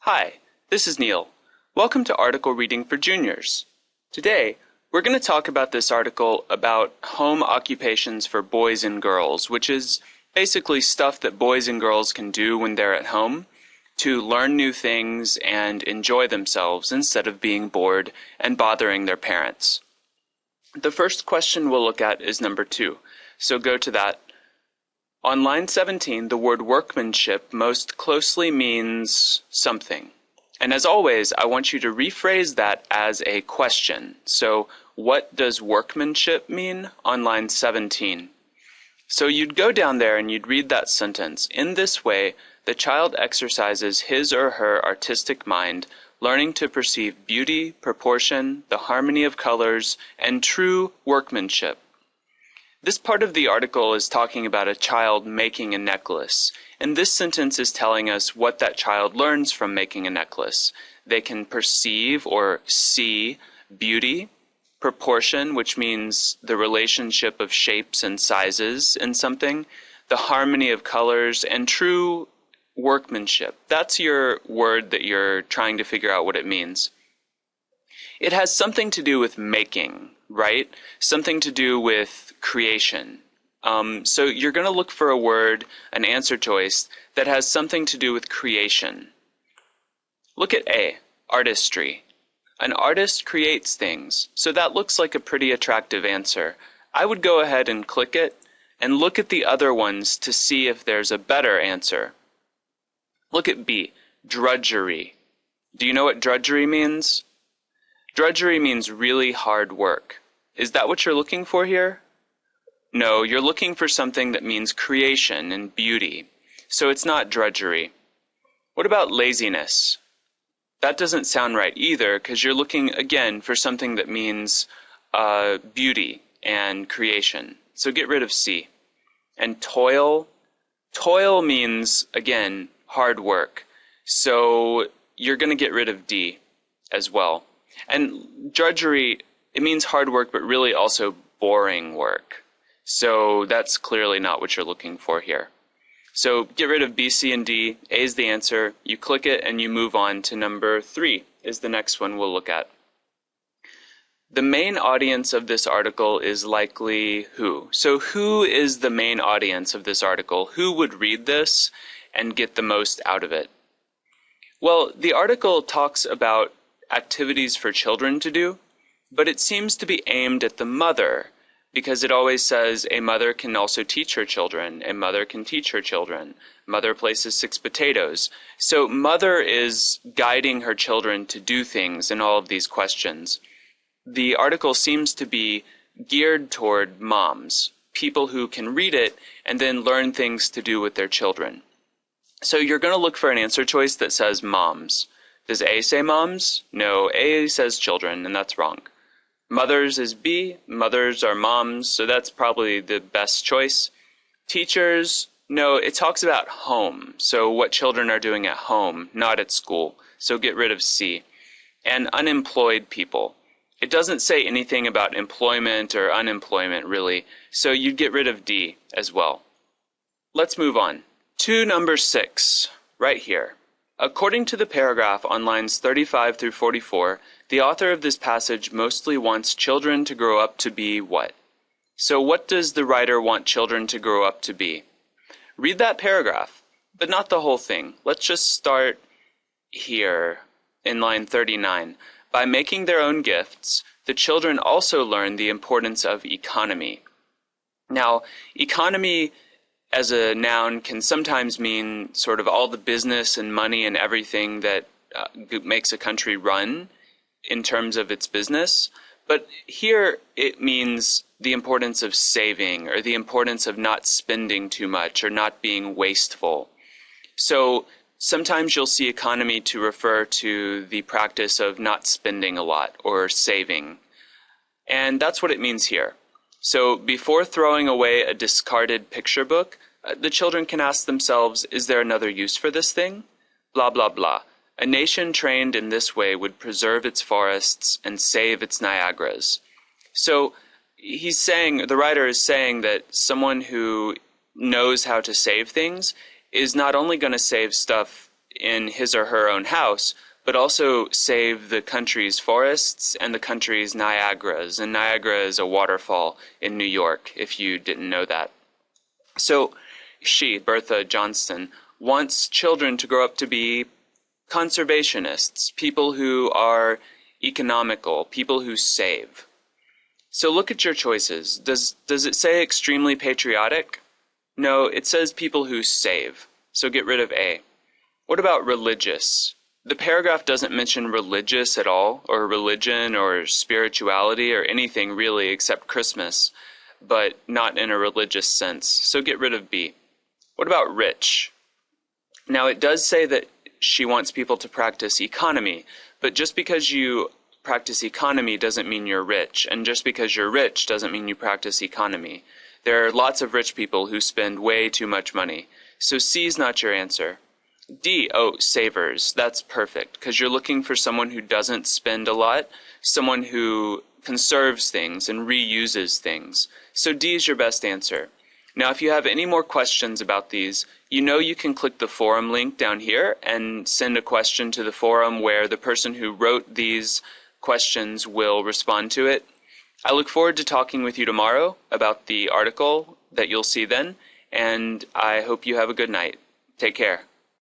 Hi, this is Neil. Welcome to Article Reading for Juniors. Today, we're going to talk about this article about home occupations for boys and girls, which is basically stuff that boys and girls can do when they're at home to learn new things and enjoy themselves instead of being bored and bothering their parents. The first question we'll look at is number 2, so go to that. On line 17, the word workmanship most closely means something. And as always, I want you to rephrase that as a question. So, what does workmanship mean on line 17? So you'd go down there and you'd read that sentence. In this way, the child exercises his or her artistic mind, learning to perceive beauty, proportion, the harmony of colors, and true workmanship. This part of the article is talking about a child making a necklace, and this sentence is telling us what that child learns from making a necklace. They can perceive or see beauty, proportion, which means the relationship of shapes and sizes in something, the harmony of colors, and true workmanship. That's your word that you're trying to figure out what it means. It has something to do with making, right? Something to do with creation. So you're going to look for a word, an answer choice, that has something to do with creation. Look at A, artistry. An artist creates things, so that looks like a pretty attractive answer. I would go ahead and click it, and look at the other ones to see if there's a better answer. Look at B, drudgery. Do you know what drudgery means? Drudgery means really hard work. Is that what you're looking for here? No, you're looking for something that means creation and beauty. So it's not drudgery. What about laziness? That doesn't sound right either, because you're looking, again, for something that means beauty and creation. So get rid of C. And toil? Toil means, again, hard work. So you're going to get rid of D as well. And drudgery, it means hard work, but really also boring work. So that's clearly not what you're looking for here. So get rid of B, C, and D. A is the answer. You click it and you move on to number 3 is the next one we'll look at. The main audience of this article is likely who? So who is the main audience of this article? Who would read this and get the most out of it? Well, the article talks about activities for children to do, but it seems to be aimed at the mother, because it always says a mother can also teach her children, a mother can teach her children, mother places 6 potatoes. So mother is guiding her children to do things in all of these questions. The article seems to be geared toward moms, people who can read it and then learn things to do with their children. So you're going to look for an answer choice that says moms. Does A say moms? No, A says children, and that's wrong. Mothers is B. Mothers are moms, so that's probably the best choice. Teachers, no, it talks about home, so what children are doing at home, not at school, so get rid of C. And unemployed people. It doesn't say anything about employment or unemployment, really, so you'd get rid of D as well. Let's move on to number 6, right here. According to the paragraph on lines 35 through 44, the author of this passage mostly wants children to grow up to be what? So what does the writer want children to grow up to be? Read that paragraph, but not the whole thing. Let's just start here in line 39. By making their own gifts, the children also learn the importance of economy. Now, economy as a noun can sometimes mean sort of all the business and money and everything that makes a country run in terms of its business. But here it means the importance of saving, or the importance of not spending too much or not being wasteful. So sometimes you'll see economy to refer to the practice of not spending a lot or saving. And that's what it means here. So before throwing away a discarded picture book, the children can ask themselves, is there another use for this thing? Blah, blah, blah. A nation trained in this way would preserve its forests and save its Niagaras. So he's saying, the writer is saying that someone who knows how to save things is not only going to save stuff in his or her own house, but also save the country's forests and the country's Niagaras. And Niagara is a waterfall in New York, if you didn't know that. So she, Bertha Johnston, wants children to grow up to be conservationists, people who are economical, people who save. So look at your choices. Does it say extremely patriotic? No, it says people who save. So get rid of A. What about religious? The paragraph doesn't mention religious at all, or religion, or spirituality, or anything really except Christmas, but not in a religious sense. So get rid of B. What about rich? Now it does say that she wants people to practice economy, but just because you practice economy doesn't mean you're rich, and just because you're rich doesn't mean you practice economy. There are lots of rich people who spend way too much money. So C is not your answer. D, oh, savers. That's perfect, because you're looking for someone who doesn't spend a lot, someone who conserves things and reuses things. So D is your best answer. Now, if you have any more questions about these, you know you can click the forum link down here and send a question to the forum where the person who wrote these questions will respond to it. I look forward to talking with you tomorrow about the article that you'll see then, and I hope you have a good night. Take care.